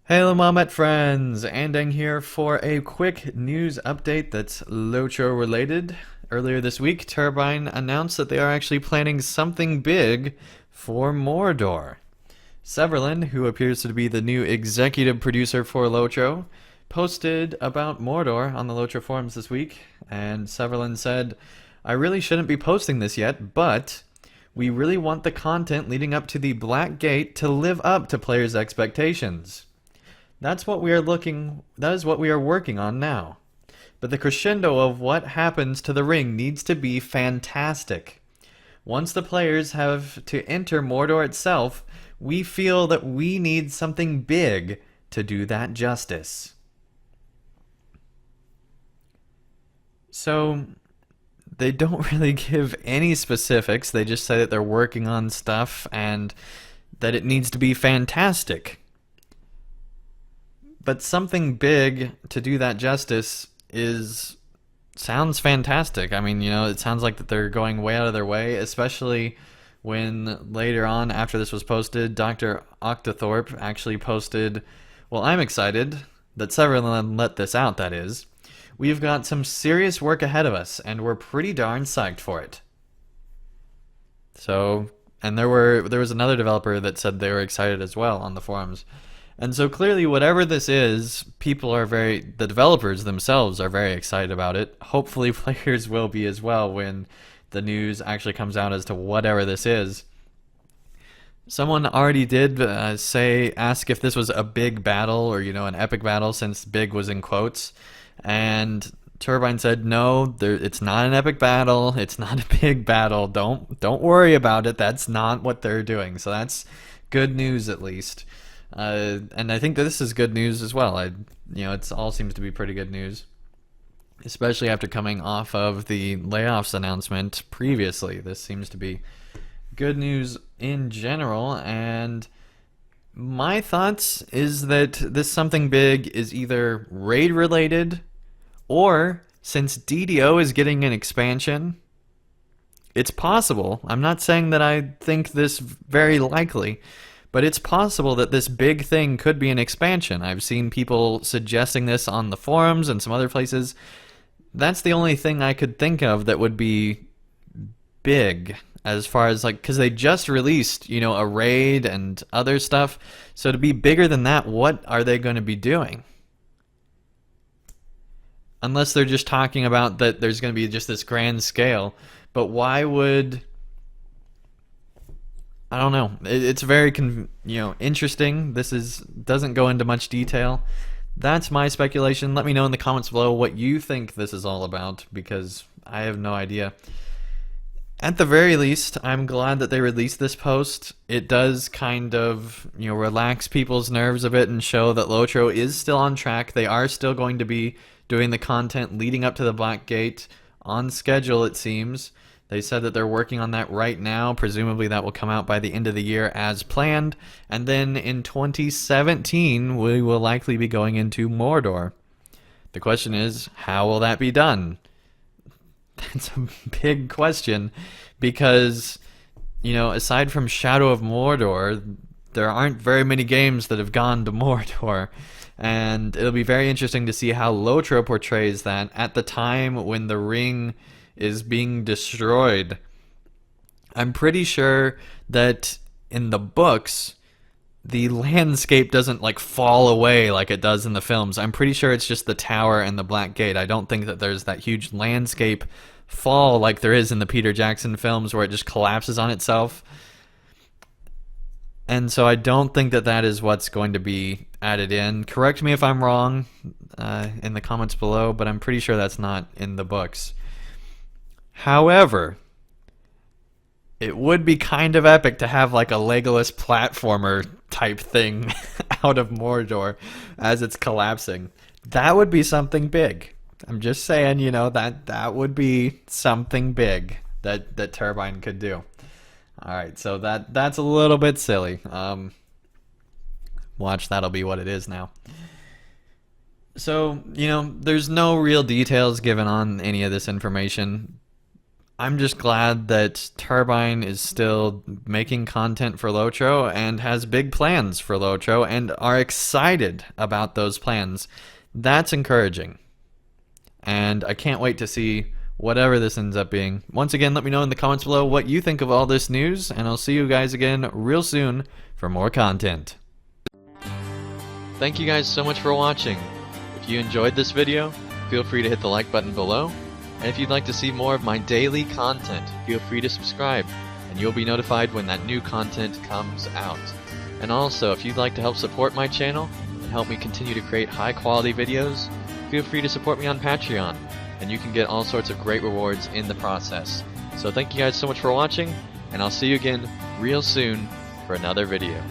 Hello, Mamet friends! Andang here for a quick news update that's LOTRO related. Earlier this week, Turbine announced that they are actually planning something big for Mordor. Severlin, who appears to be the new executive producer for LOTRO, posted about Mordor on the LOTRO forums this week, and Severlin said, "I really shouldn't be posting this yet, but we really want the content leading up to the Black Gate to live up to players' expectations. That is what we are working on now. But the crescendo of what happens to the ring needs to be fantastic. Once the players have to enter Mordor itself, we feel that we need something big to do that justice." So they don't really give any specifics. They just say that they're working on stuff and that it needs to be fantastic. But something big to do that justice is sounds fantastic. I mean, it sounds like that they're going way out of their way, especially when later on after this was posted, Dr. Octothorpe actually posted, "Well, I'm excited that Severland let this out, that is. We've got some serious work ahead of us, and we're pretty darn psyched for it." So, and there was another developer that said they were excited as well on the forums. And so clearly, whatever this is, the developers themselves are very excited about it. Hopefully, players will be as well when the news actually comes out as to whatever this is. Someone already did ask if this was a big battle or, an epic battle, since big was in quotes. And Turbine said, "No, it's not an epic battle. It's not a big battle. Don't worry about it. That's not what they're doing." So that's good news, at least. And I think that this is good news as well. It all seems to be pretty good news, especially after coming off of the layoffs announcement previously. This seems to be good news in general, and my thoughts is that this something big is either raid related, or since DDO is getting an expansion, it's possible. I'm not saying that I think this very likely, but it's possible that this big thing could be an expansion. I've seen people suggesting this on the forums and some other places. That's the only thing I could think of that would be big, as far as because they just released, a raid and other stuff. So to be bigger than that, what are they going to be doing? Unless they're just talking about that there's going to be just this grand scale. But why would... I don't know. It's very interesting. Doesn't go into much detail. That's my speculation. Let me know in the comments below what you think this is all about, because I have no idea. At the very least, I'm glad that they released this post. It does kind of, relax people's nerves a bit and show that LOTRO is still on track. They are still going to be doing the content leading up to the Black Gate on schedule, it seems. They said that they're working on that right now. Presumably that will come out by the end of the year as planned. And then in 2017, we will likely be going into Mordor. The question is, how will that be done? That's a big question, because, aside from Shadow of Mordor, there aren't very many games that have gone to Mordor. And it'll be very interesting to see how LOTRO portrays that at the time when the ring is being destroyed. I'm pretty sure that in the books, the landscape doesn't fall away like it does in the films. I'm pretty sure it's just the tower and the Black Gate. I don't think that there's that huge landscape fall like there is in the Peter Jackson films, where it just collapses on itself. And so I don't think that that is what's going to be added in. Correct me if I'm wrong in the comments below, but I'm pretty sure that's not in the books. However, it would be kind of epic to have a Legolas platformer type thing out of Mordor as it's collapsing. That would be something big. I'm just saying, that would be something big that Turbine could do. Alright, so that's a little bit silly. Watch, that'll be what it is now. So, there's no real details given on any of this information. I'm just glad that Turbine is still making content for LOTRO and has big plans for LOTRO and are excited about those plans. That's encouraging. And I can't wait to see whatever this ends up being. Once again, let me know in the comments below what you think of all this news, and I'll see you guys again real soon for more content. Thank you guys so much for watching. If you enjoyed this video, feel free to hit the like button below. And if you'd like to see more of my daily content, feel free to subscribe, and you'll be notified when that new content comes out. And also, if you'd like to help support my channel and help me continue to create high quality videos, feel free to support me on Patreon, and you can get all sorts of great rewards in the process. So thank you guys so much for watching, and I'll see you again real soon for another video.